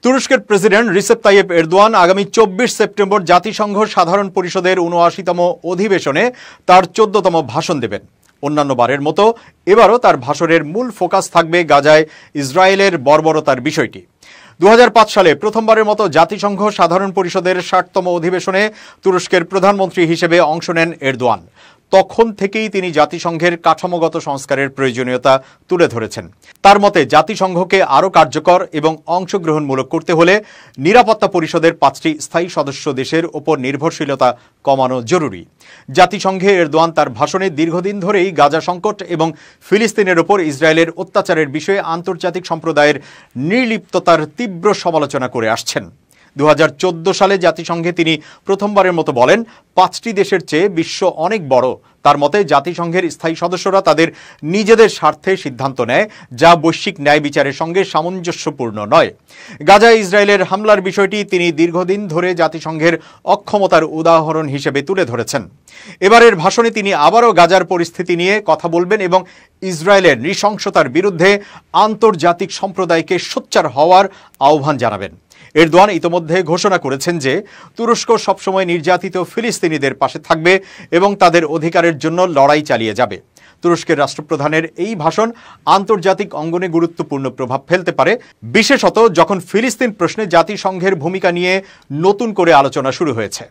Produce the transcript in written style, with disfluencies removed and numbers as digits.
তুরস্কের president Recep Tayyip Erdogan আগামী 24 September জাতিসংঘ সাধারণ পরিষদের ৭৯তম অধিবেশনে তার ১৪তম ভাষণ দেবেন। অন্যান্য বারের মতো এবারও তার ভাষণের মূল ফোকাস থাকবে গাজায় ইসরায়েলের বর্বরতার বিষয়টি। ২০০৫ সালে প্রথমবারের মতো জাতিসংঘ সাধারণ পরিষদের ৬০তম অধিবেশনে তুরস্কের প্রধানমন্ত্রী হিসেবে অংশ নেন এরদোয়ান। তখন থেকেই তিনি জাতিসংঘের কাঠামোগত সংস্কারের প্রয়োজনীয়তা তুলে ধরেছেন। তার মতে জাতিসংঘকে আরও কার্যকর এবং অংশগ্রহণমূলক করতে হলে নিরাপত্তা পরিষদের ৫টি স্থায়ী সদস্য দেশের ওপর নির্ভরশীলতা কমানো জরুরি। জাতিসংঘে এরদোয়ান তার ভাষণে দীর্ঘদিন ধরেই গাজা সংকট এবং ফিলিস্তিনের ওপর ইসরায়েলের অত্যাচারের বিষয়ে আন্তর্জাতিক সম্প্রদায়ের নির্লিপ্ততার তীব্র সমালোচনা করে আসছেন। ২০১৪ সালে জাতিসংঘে তিনি প্রথমবারের মতো বলেন, ৫টি দেশের চেয়ে বিশ্ব অনেক বড়। তার মতে জাতিসংঘের স্থায়ী সদস্যরা তাদের নিজেদের স্বার্থে সিদ্ধান্ত নেয়, যা বৈশ্বিক ন্যায় বিচারের সঙ্গে সামঞ্জস্যপূর্ণ নয়। গাজায় ইসরায়েলের হামলার বিষয়টি তিনি দীর্ঘদিন ধরে জাতিসংঘের অক্ষমতার উদাহরণ হিসেবে তুলে ধরেছেন। এবারের ভাষণে তিনি আবারও গাজার পরিস্থিতি নিয়ে কথা বলবেন এবং ইসরায়েলের নৃশংসতার বিরুদ্ধে আন্তর্জাতিক সম্প্রদায়কে সোচ্চার হওয়ার আহ্বান জানাবেন। এরদোয়ান ইতোমধ্যে ঘোষণা করেছেন যে তুরস্ক সবসময় নির্যাতিত ফিলিস্তিনিদের পাশে থাকবে এবং তাদের অধিকারের জন্য লড়াই চালিয়ে যাবে। তুরস্কের রাষ্ট্রপ্রধানের এই ভাষণ আন্তর্জাতিক অঙ্গনে গুরুত্বপূর্ণ প্রভাব ফেলতে পারে, বিশেষত যখন ফিলিস্তিন প্রশ্নে জাতিসংঘের ভূমিকা নিয়ে নতুন করে আলোচনা শুরু হয়েছে।